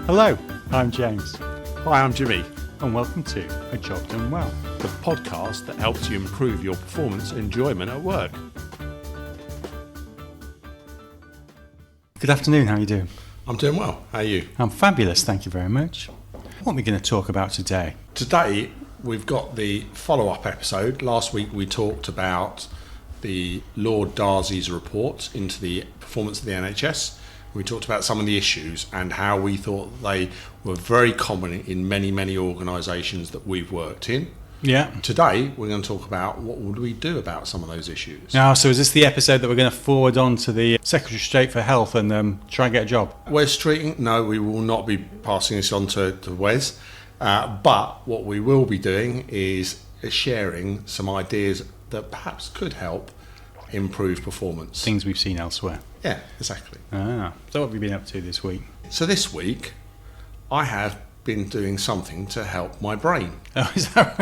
Hello, I'm James, Hi, I'm Jimmy, and welcome to A Job Done Well. the podcast that helps you improve your performance and enjoyment at work. Good afternoon, how are you doing? I'm doing well. How are you? I'm fabulous, thank you very much. What are we going to talk about today? Today, we've got the follow-up episode. Last week, we talked about the Lord Darzi's report into the performance of the NHS. We talked about some of the issues and how we thought they were very common in many, many organisations that we've worked in. Yeah. Today, we're going to talk about what would we do about some of those issues. Now, so is this the episode that we're going to forward on to the Secretary of State for Health and try and get a job? Wes treating? No, we will not be passing this on to Wes. But what we will be doing is sharing some ideas that perhaps could help improve performance. Things we've seen elsewhere. Yeah, exactly. So what have you been up to this week? So this week, I have been doing something to help my brain. Oh, is that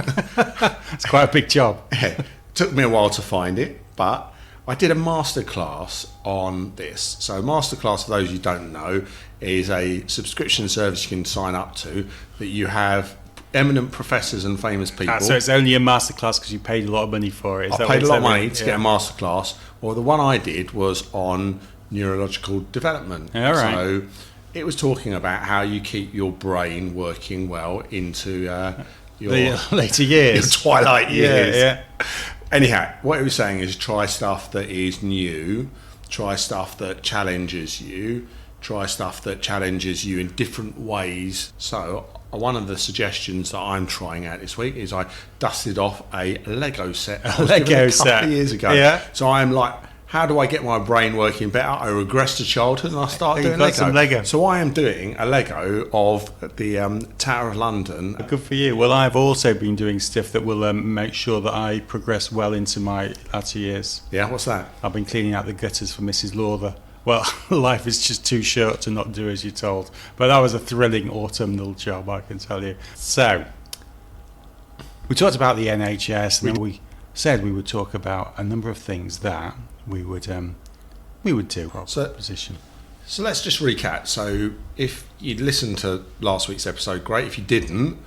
right? It's quite a big job. Yeah, took me a while to find it, but I did a masterclass on this. So masterclass, for those who don't know, is a subscription service you can sign up to that you have eminent professors and famous people. So it's only a masterclass because you paid a lot of money for it. I paid a lot of money to get a masterclass. Well, the one I did was on neurological development. All right. So it was talking about how you keep your brain working well into your later years. your twilight years. Yeah. Anyhow, what it was saying is try stuff that is new, try stuff that challenges you, try stuff that challenges you in different ways. So one of the suggestions that I'm trying out this week is I dusted off a Lego set. A Lego set. A couple of years ago. Yeah. So I'm like, how do I get my brain working better? I regress to childhood and I start doing Lego. Some Lego. So I am doing a Lego of the Tower of London. Good for you. Well, I've also been doing stuff that will make sure that I progress well into my latter years. Yeah, what's that? I've been cleaning out the gutters for Mrs. Lawther. Well, life is just too short to not do as you're told. But that was a thrilling autumnal job, I can tell you. So, we talked about the NHS, and we said we would talk about a number of things that we would do for our position. So let's just recap. So if you'd listened to last week's episode, great. If you didn't,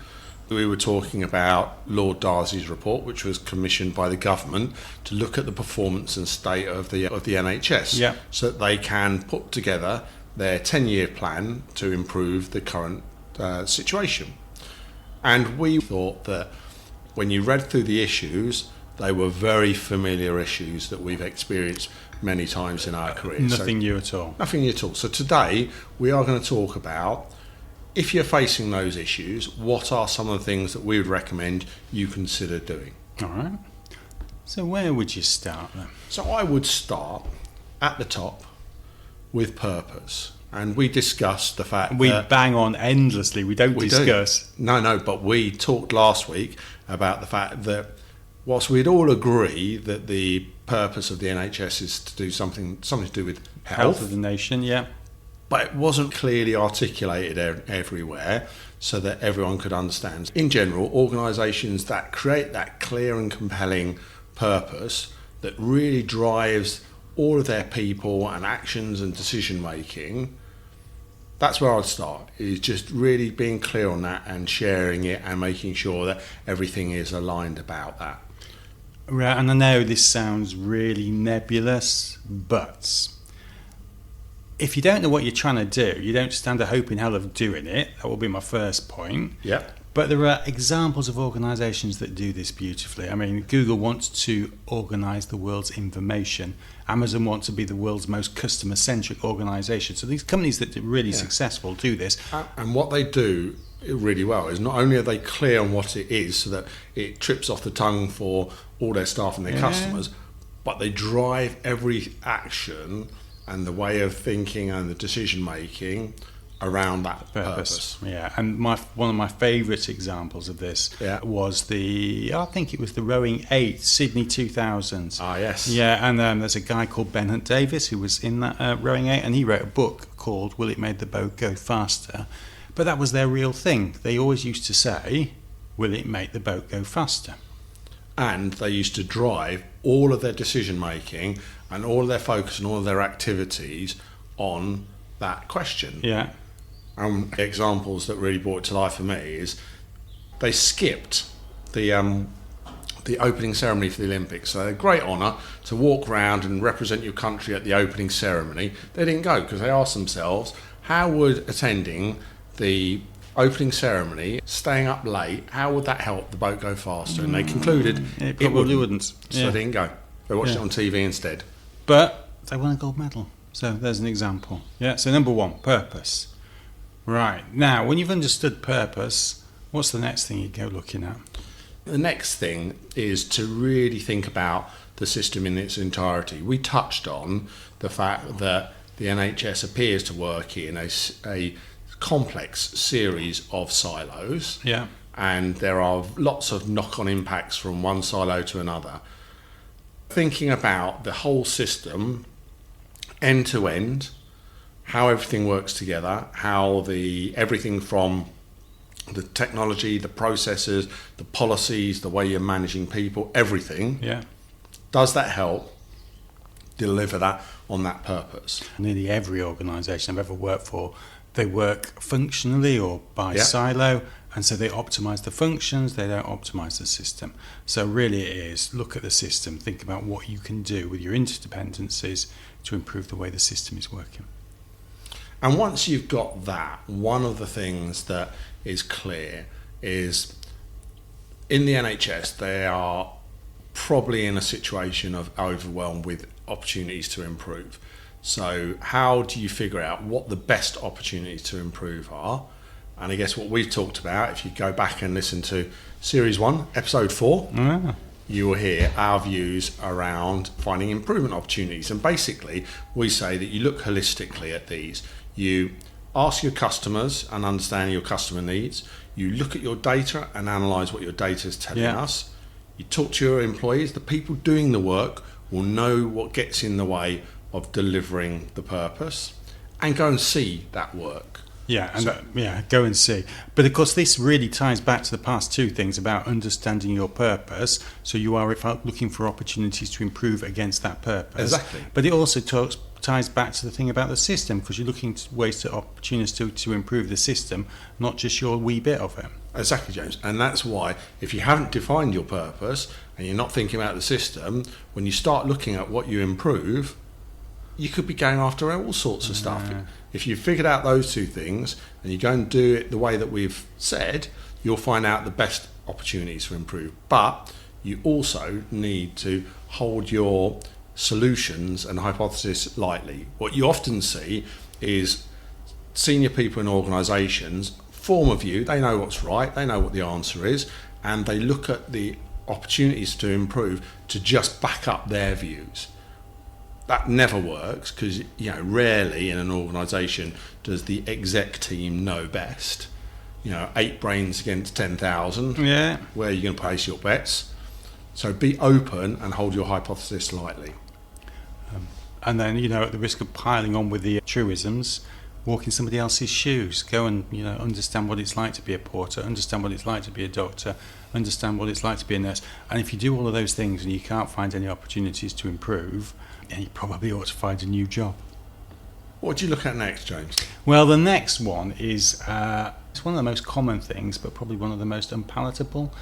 we were talking about Lord Darzi's report, which was commissioned by the government to look at the performance and state of the NHS, so that they can put together their 10-year plan to improve the current situation. And we thought that when you read through the issues, they were very familiar issues that we've experienced many times in our careers. Nothing new at all. Nothing new at all. So today we are going to talk about, if you're facing those issues, what are some of the things that we would recommend you consider doing? All right. So where would you start then? So I would start at the top with purpose. And we discussed the fact we that... bang on endlessly. We don't discuss. No, but we talked last week about the fact that whilst we'd all agree that the purpose of the NHS is to do something to do with health of the nation, yeah. But it wasn't clearly articulated everywhere so that everyone could understand. In general, organisations that create that clear and compelling purpose that really drives all of their people and actions and decision making, that's where I'd start, is just really being clear on that and sharing it and making sure that everything is aligned about that. Right, and I know this sounds really nebulous, but if you don't know what you're trying to do, you don't stand a hope in hell of doing it. That will be my first point. Yep. But there are examples of organisations that do this beautifully. I mean, Google wants to organise the world's information. Amazon wants to be the world's most customer-centric organisation. So these companies that are really successful do this. And what they do really well is not only are they clear on what it is so that it trips off the tongue for all their staff and their customers, but they drive every action and the way of thinking and the decision making around that purpose. Yeah, and one of my favourite examples of this was I think it was the Rowing 8, Sydney 2000. Ah, yes. Yeah, and there's a guy called Ben Hunt Davis who was in that Rowing 8, and he wrote a book called Will It Make the Boat Go Faster? But that was their real thing. They always used to say, will it make the boat go faster? And they used to drive all of their decision making and all of their focus and all of their activities on that question. Yeah. Examples that really brought it to life for me is they skipped the opening ceremony for the Olympics. So a great honour to walk around and represent your country at the opening ceremony. They didn't go because they asked themselves, how would attending the opening ceremony, staying up late, how would that help the boat go faster? And they concluded it probably wouldn't. So they didn't go. They watched it on TV instead. But they won a gold medal. So there's an example. Yeah. So number 1, purpose. Right. Now, when you've understood purpose, what's the next thing you go looking at? The next thing is to really think about the system in its entirety. We touched on the fact that the NHS appears to work in a complex series of silos. Yeah. And there are lots of knock-on impacts from one silo to another. Thinking about the whole system, end to end, how everything works together, how everything from the technology, the processes, the policies, the way you're managing people, everything. Yeah. Does that help deliver that on that purpose? Nearly every organisation I've ever worked for, they work functionally or by silo, and so they optimise the functions, they don't optimise the system. So really it is look at the system, think about what you can do with your interdependencies to improve the way the system is working. And once you've got that, one of the things that is clear is in the NHS they are probably in a situation of overwhelm with opportunities to improve. So how do you figure out what the best opportunities to improve are? And I guess what we've talked about, if you go back and listen to Series 1, Episode 4, you will hear our views around finding improvement opportunities. And basically, we say that you look holistically at these. You ask your customers and understand your customer needs. You look at your data and analyse what your data is telling us. You talk to your employees. The people doing the work will know what gets in the way of delivering the purpose, and go and see that work. Yeah, and go and see. But of course, this really ties back to the past 2 things about understanding your purpose. So you are looking for opportunities to improve against that purpose. Exactly. But it also ties back to the thing about the system, because you're looking to ways to opportunities to improve the system, not just your wee bit of it. Exactly, James. And that's why if you haven't defined your purpose and you're not thinking about the system, when you start looking at what you improve, you could be going after all sorts of stuff. If you've figured out those 2 things and you go and do it the way that we've said, you'll find out the best opportunities to improve. But you also need to hold your solutions and hypothesis lightly. What you often see is senior people in organisations form a view, they know what's right, they know what the answer is, and they look at the opportunities to improve to just back up their views. That never works, because rarely in an organisation does the exec team know best. 8 brains against 10,000. Yeah. Where are you going to place your bets? So be open and hold your hypothesis lightly. And then, at the risk of piling on with the truisms, walk in somebody else's shoes. Go and understand what it's like to be a porter, understand what it's like to be a doctor, understand what it's like to be a nurse. And if you do all of those things and you can't find any opportunities to improve, then you probably ought to find a new job. What do you look at next, James? Well, the next one is it's one of the most common things, but probably one of the most unpalatable.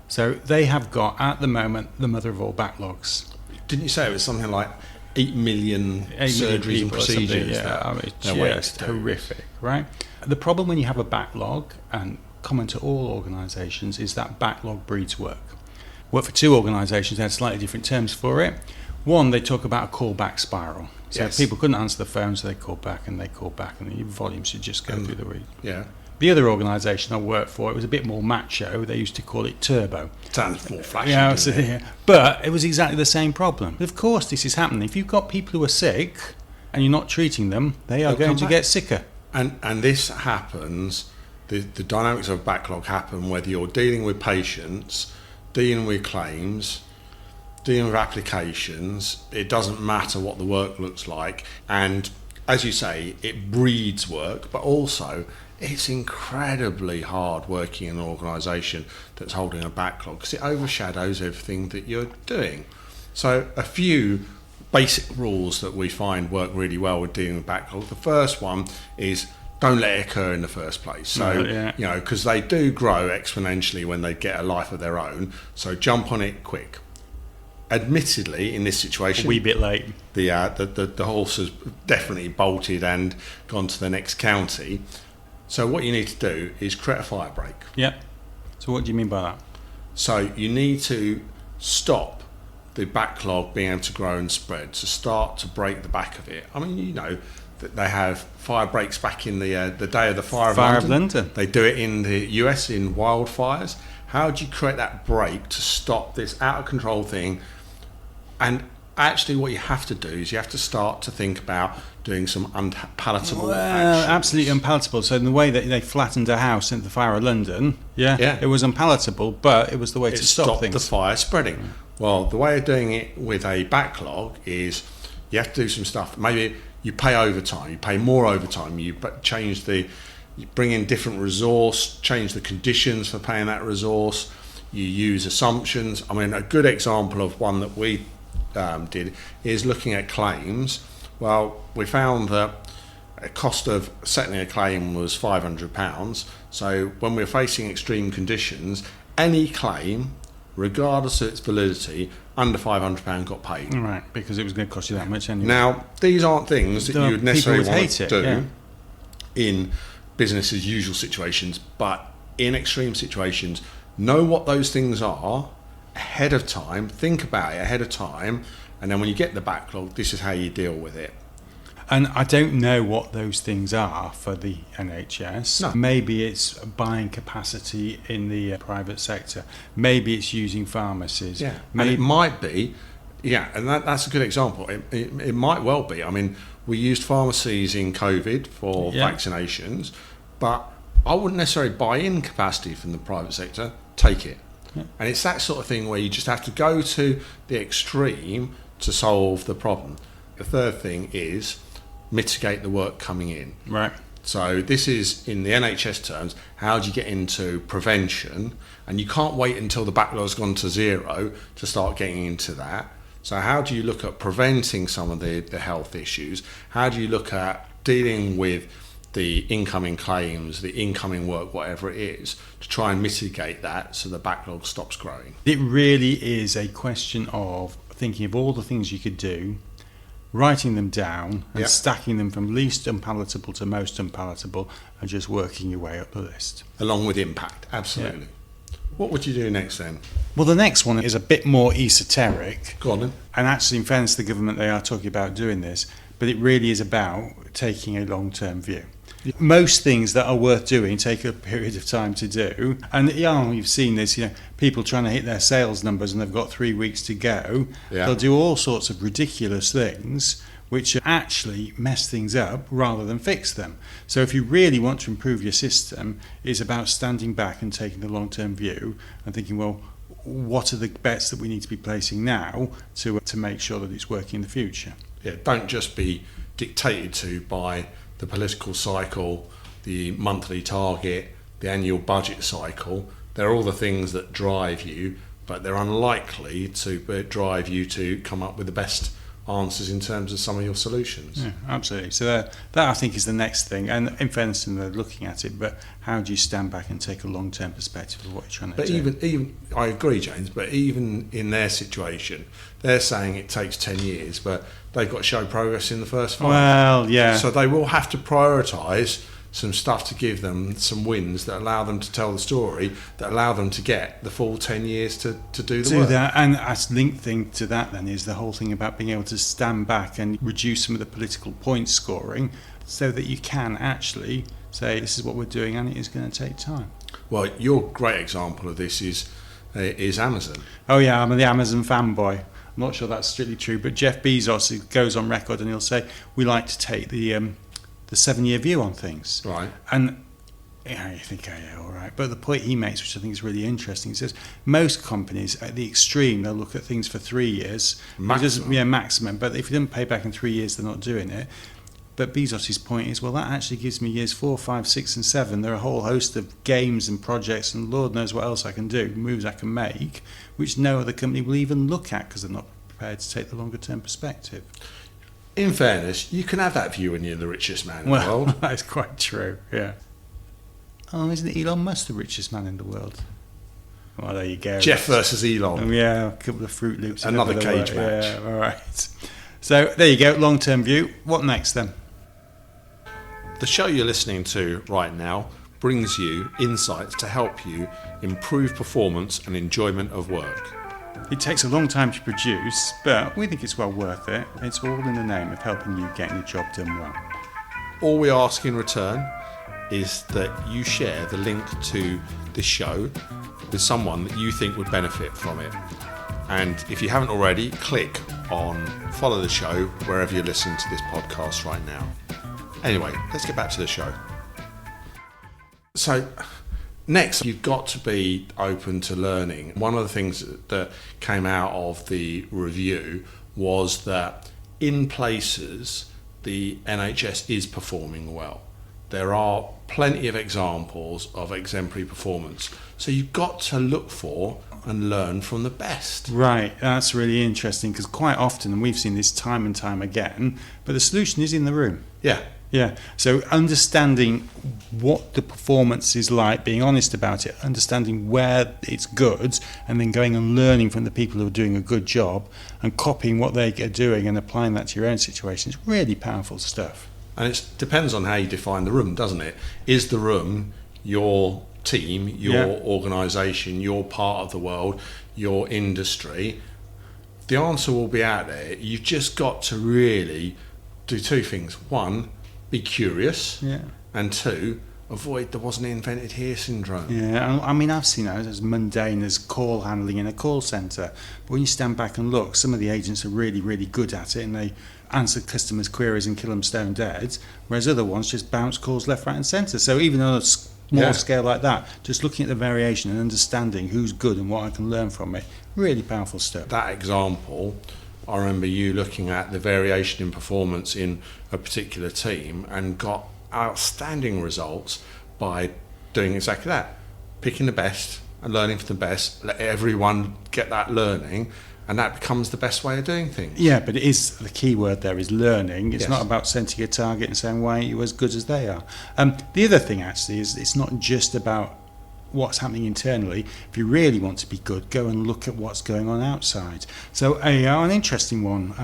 So they have got, at the moment, the mother of all backlogs. Didn't you say it was something like 8 million surgeries and procedures? Yeah, it's just horrific, right? The problem when you have a backlog, and common to all organisations, is that backlog breeds work. Worked for 2 organisations, they had slightly different terms for it. One, they talk about a callback spiral. So people couldn't answer the phone, so they called back, and the volume should just go through the roof. Yeah. The other organisation I worked for, it was a bit more macho. They used to call it turbo. Sounds more flashy. But it was exactly the same problem. Of course, this is happening. If you've got people who are sick and you're not treating them, they'll going to get sicker. And this happens. The dynamics of backlog happen whether you're dealing with patients, dealing with claims, dealing with applications. It doesn't matter what the work looks like. And as you say, it breeds work, but also it's incredibly hard working in an organisation that's holding a backlog, because it overshadows everything that you're doing. So a few basic rules that we find work really well with dealing with backlog. The first one is don't let it occur in the first place. So, because they do grow exponentially when they get a life of their own. So jump on it quick. Admittedly, in this situation, a wee bit late. The horse has definitely bolted and gone to the next county. So what you need to do is create a fire break. Yeah. So what do you mean by that? So you need to stop the backlog being able to grow and spread, to start to break the back of it. I mean, that they have fire breaks back in the day of the Fire of London. They do it in the US in wildfires. How do you create that break to stop this out of control thing? And actually what you have to do is you have to start to think about doing some unpalatable actions. Absolutely unpalatable. So in the way that they flattened a house in the Fire of London, it was unpalatable, but it was the way to stop things. The fire spreading. Well, the way of doing it with a backlog is you have to do some stuff. Maybe you pay overtime, you pay more overtime, you bring in different resource, change the conditions for paying that resource, you use assumptions. I mean, a good example of one that we did is looking at claims. Well, we found that a cost of settling a claim was £500. So when we're facing extreme conditions, any claim, regardless of its validity, under £500 got paid. Right, because it was going to cost you that much anyway. Now, these aren't things that you would necessarily want to do in business as usual situations, but in extreme situations, know what those things are ahead of time, think about it ahead of time, and then when you get the backlog, this is how you deal with it. And I don't know what those things are for the NHS. No. Maybe it's buying capacity in the private sector. Maybe it's using pharmacies. Yeah, and it might be, and that's a good example. It might well be. I mean, we used pharmacies in COVID for vaccinations, but I wouldn't necessarily buy in capacity from the private sector, take it. Yeah. And it's that sort of thing where you just have to go to the extreme to solve the problem. The third thing is mitigate the work coming in. Right. So this is, in the NHS terms, how do you get into prevention? And you can't wait until the backlog's gone to zero to start getting into that. So how do you look at preventing some of the health issues? How do you look at dealing with the incoming claims, the incoming work, whatever it is, to try and mitigate that so the backlog stops growing? It really is a question of thinking of all the things you could do, writing them down and stacking them from least unpalatable to most unpalatable, and just working your way up the list. Along with impact, absolutely. Yeah. What would you do next then? Well, the next one is a bit more esoteric. Go on then. And actually, in fairness to the government, they are talking about doing this, but it really is about taking a long-term view. Yeah. Most things that are worth doing take a period of time to do, and you've seen this. People trying to hit their sales numbers, and they've got 3 weeks to go. Yeah. They'll do all sorts of ridiculous things, which actually mess things up rather than fix them. So, if you really want to improve your system, it's about standing back and taking the long-term view and thinking, well, what are the bets that we need to be placing now to make sure that it's working in the future? Yeah, don't just be dictated to by the political cycle, the monthly target, the annual budget cycle. They're all the things that drive you, but they're unlikely to drive you to come up with the best answers in terms of some of your solutions. Yeah, absolutely. So that I think is the next thing. And in fairness, they're looking at it, but how do you stand back and take a long-term perspective of what you're trying to do? But even I agree, James, but even in their situation, they're saying it takes 10 years, but they've got to show progress in the first 5. Well, yeah. So they will have to prioritise some stuff to give them some wins that allow them to tell the story, that allow them to get the full 10 years to do the work. That, and a linked thing to that then is the whole thing about being able to stand back and reduce some of the political point scoring so that you can actually say this is what we're doing and it is going to take time. Well, your great example of this is Amazon. Oh yeah, I'm the Amazon fanboy. I'm not sure that's strictly true, but Jeff Bezos goes on record and he'll say we like to take the 7-year view on things. Right. And you think, oh yeah, all right. But the point he makes, which I think is really interesting, he says most companies at the extreme, they'll look at things for 3 years. Maximum. Maximum. But if you didn't pay back in 3 years, they're not doing it. But Bezos' point is, well, that actually gives me years 4, 5, 6 and 7. There are a whole host of games and projects and Lord knows what else I can do, moves I can make, which no other company will even look at because they're not prepared to take the longer term perspective. In fairness, you can have that view when you're the richest man in the Well, world. that's quite true, yeah. Oh, isn't Elon Musk the richest man in the world? Well, there you go. Jeff versus Elon. Oh, yeah, a couple of Fruit Loops. Another over the cage way. match. Yeah, all right. So there you go, long-term view. What next then? The show you're listening to right now brings you insights to help you improve performance and enjoyment of work. It takes a long time to produce, but we think it's well worth it. It's all in the name of helping you getting the job done well. All we ask in return is that you share the link to this show with someone that you think would benefit from it. And if you haven't already, click on follow the show wherever you're listening to this podcast right now. Anyway, let's get back to the show. So, next, you've got to be open to learning. One of the things that came out of the review was that in places, the NHS is performing well. There are plenty of examples of exemplary performance. So you've got to look for and learn from the best. Right, that's really interesting because quite often, and we've seen this time and time again, but the solution is in the room. Yeah. Yeah, so understanding what the performance is like, being honest about it, understanding where it's good, and then going and learning from the people who are doing a good job and copying what they are doing and applying that to your own situation is really powerful stuff. And it depends on how you define the room, doesn't it? Is the room your team, your organisation, your part of the world, your industry? The answer will be out there. You've just got to really do two things. One, be curious, and two, avoid the wasn't invented here syndrome. Yeah, I mean, I've seen that as mundane as call handling in a call centre. But when you stand back and look, some of the agents are really, really good at it and they answer customers' queries and kill them stone dead, whereas other ones just bounce calls left, right and centre. So even on a small scale like that, just looking at the variation and understanding who's good and what I can learn from it, really powerful stuff. That example, I remember you looking at the variation in performance in a particular team and got outstanding results by doing exactly that. Picking the best and learning from the best, let everyone get that learning, and that becomes the best way of doing things. Yeah, but it is, the key word there is learning. It's Yes. not about setting a target and saying, why aren't you as good as they are? The other thing actually is it's not just about what's happening internally. If you really want to be good, go and look at what's going on outside. So an interesting one,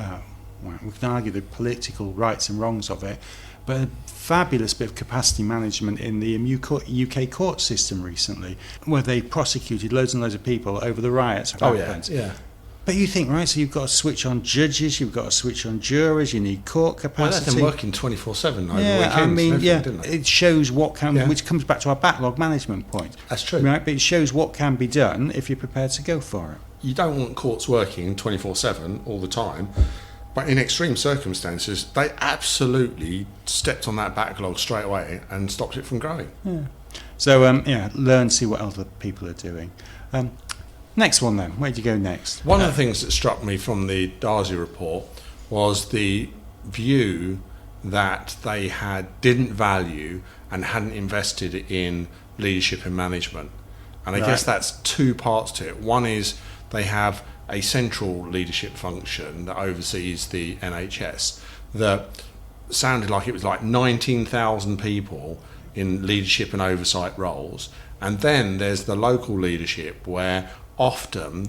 we can argue the political rights and wrongs of it, but a fabulous bit of capacity management in the UK court system recently, where they prosecuted loads and loads of people over the riots. Yeah. But you think, right, so you've got to switch on judges, you've got to switch on jurors, you need court Well, capacity. let them working 24/7 over Yeah, weekends. I mean, and everything, didn't they? it shows what can, Yeah. which comes back to our backlog management point. That's true. Right, but it shows what can be done if you're prepared to go for it. You don't want courts working 24/7 all the time, but in extreme circumstances, they absolutely stepped on that backlog straight away and stopped it from growing. So, learn, see what other people are doing. Next one then, where do you go next? One of the things that struck me from the Darzi report was the view that they didn't value and hadn't invested in leadership and management. And I guess that's two parts to it. One is they have a central leadership function that oversees the NHS that sounded like it was like 19,000 people in leadership and oversight roles. And then there's the local leadership where often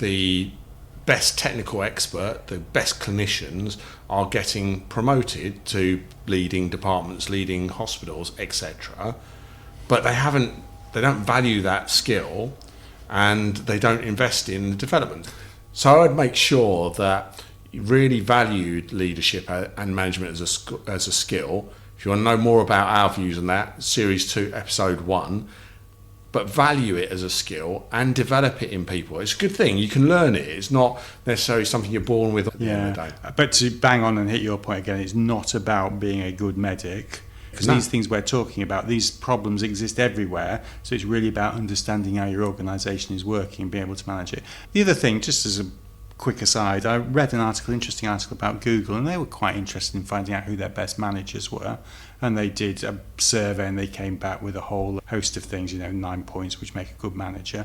the best technical expert, the best clinicians are getting promoted to leading departments, leading hospitals, etc. But they don't value that skill and they don't invest in the development. So I'd make sure that you really valued leadership and management as a skill. If you want to know more about our views on that, Series 2, Episode 1, but value it as a skill and develop it in people. It's a good thing. You can learn it. It's not necessarily something you're born with at the end of the day. But to bang on and hit your point again, it's not about being a good medic. Because these things we're talking about, these problems exist everywhere. So it's really about understanding how your organisation is working and being able to manage it. The other thing, just as a quick aside, I read an interesting article about Google, and they were quite interested in finding out who their best managers were. And they did a survey and they came back with a whole host of things, 9 points which make a good manager.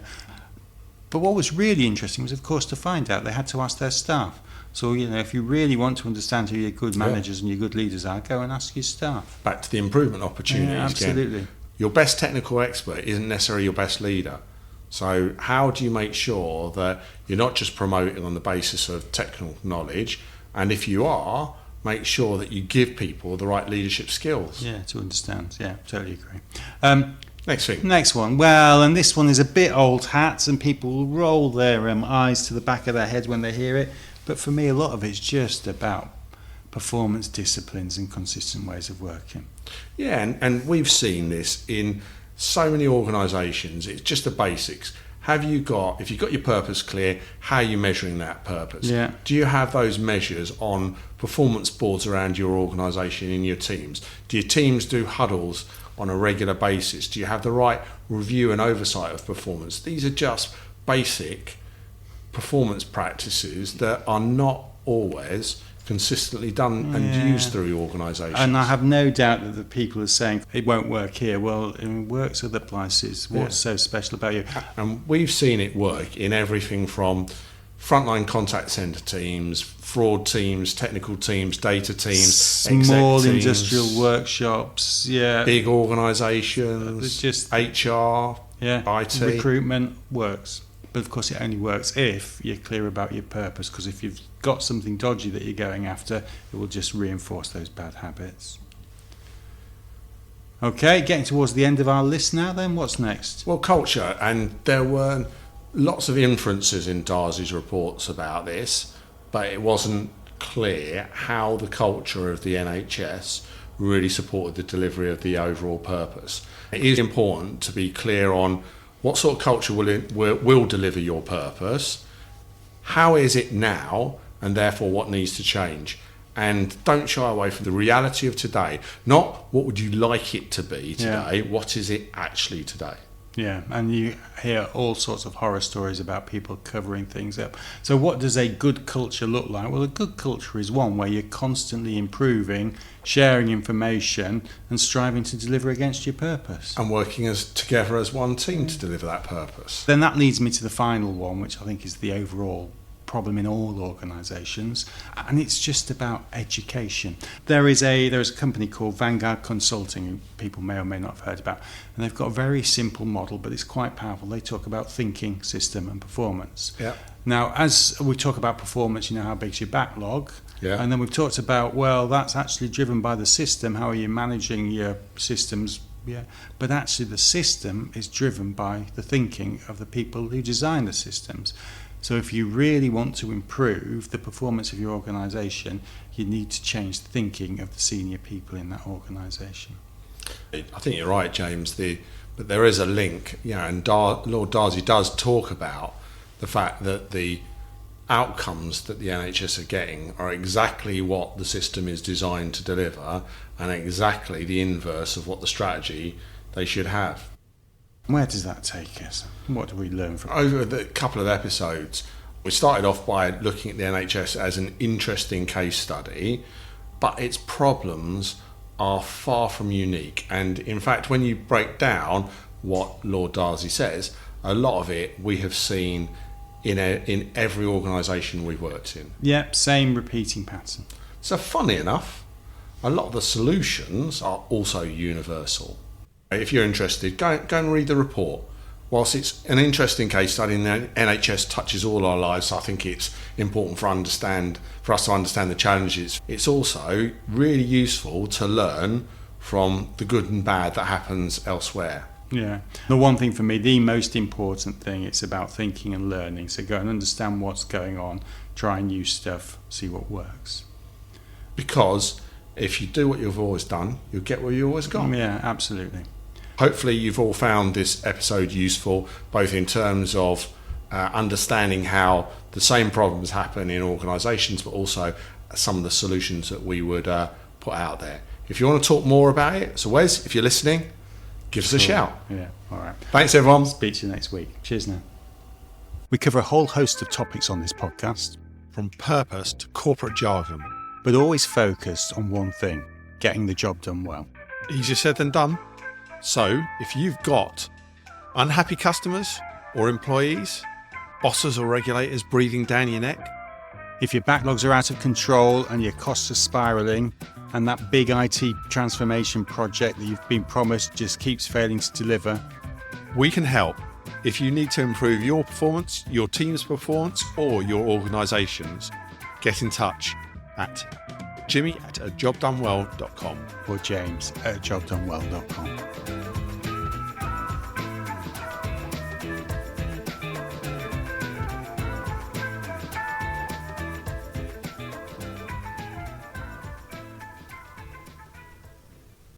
But what was really interesting was, of course, to find out they had to ask their staff. So, if you really want to understand who your good managers and your good leaders are, go and ask your staff. Back to the improvement opportunities Yeah, absolutely. again. Your best technical expert isn't necessarily your best leader. So how do you make sure that you're not just promoting on the basis of technical knowledge, and if you are, make sure that you give people the right leadership skills? Yeah, to understand. Yeah, totally agree. Next thing. Next one. Well, and this one is a bit old hat, and people will roll their eyes to the back of their head when they hear it. But for me, a lot of it's just about performance disciplines and consistent ways of working. Yeah, and we've seen this in so many organisations. It's just the basics. If you've got your purpose clear, how are you measuring that purpose? Yeah. Do you have those measures on performance boards around your organisation in your teams? Do your teams do huddles on a regular basis? Do you have the right review and oversight of performance? These are just basic performance practices that are not always consistently done and used through organisations. And I have no doubt that the people are saying it won't work here. Well, it works other places. What's so special about you? And we've seen it work in everything from frontline contact centre teams, fraud teams, technical teams, data teams, small exec teams, industrial workshops, big organisations, just HR, IT. Recruitment works. But of course, it only works if you're clear about your purpose, because if you've got something dodgy that you're going after, it will just reinforce those bad habits. Okay, getting towards the end of our list now then, what's next? Well, culture, and there were lots of inferences in Darzi's reports about this, but it wasn't clear how the culture of the NHS really supported the delivery of the overall purpose. It is important to be clear on what sort of culture will deliver your purpose, how is it now, and therefore what needs to change. And don't shy away from the reality of today. Not what would you like it to be today, what is it actually today? Yeah, and you hear all sorts of horror stories about people covering things up. So what does a good culture look like? Well, a good culture is one where you're constantly improving, sharing information and striving to deliver against your purpose. And working together as one team to deliver that purpose. Then that leads me to the final one, which I think is the overall problem in all organisations, and it's just about education. There is a company called Vanguard Consulting, who people may or may not have heard about, and they've got a very simple model, but it's quite powerful. They talk about thinking, system and performance. Yeah. Now, as we talk about performance, how big's your backlog? Yeah. And then we've talked about, well, that's actually driven by the system. How are you managing your systems? Yeah. But actually the system is driven by the thinking of the people who design the systems. So if you really want to improve the performance of your organisation, you need to change the thinking of the senior people in that organisation. I think you're right, James. But there is a link, and Lord Darzi does talk about the fact that the outcomes that the NHS are getting are exactly what the system is designed to deliver, and exactly the inverse of what the strategy they should have. Where does that take us? What do we learn from it? Over the couple of episodes, we started off by looking at the NHS as an interesting case study, but its problems are far from unique. And in fact, when you break down what Lord Darzi says, a lot of it we have seen in every organisation we've worked in. Yep, same repeating pattern. So funny enough, a lot of the solutions are also universal. If you're interested, go and read the report. Whilst it's an interesting case study and the NHS touches all our lives, I think it's important for us to understand the challenges. It's also really useful to learn from the good and bad that happens elsewhere. Yeah. The one thing for me, the most important thing, it's about thinking and learning. So go and understand what's going on, try new stuff, see what works. Because if you do what you've always done, you'll get where you always gone. Yeah, absolutely. Hopefully you've all found this episode useful, both in terms of understanding how the same problems happen in organisations, but also some of the solutions that we would put out there. If you want to talk more about it, so Wes, if you're listening, give us a shout. Yeah, all right. Thanks, everyone. Speak to you next week. Cheers now. We cover a whole host of topics on this podcast, From purpose to corporate jargon. but always focused on one thing, getting the job done well. Easier said than done. So, if you've got unhappy customers or employees, bosses or regulators breathing down your neck, If your backlogs are out of control and your costs are spiralling, and that big IT transformation project that you've been promised just keeps failing to deliver, we can help. If you need to improve your performance, your team's performance, or your organisation's, get in touch at jimmy@ajobdonewell.com or james@jobdonewell.com.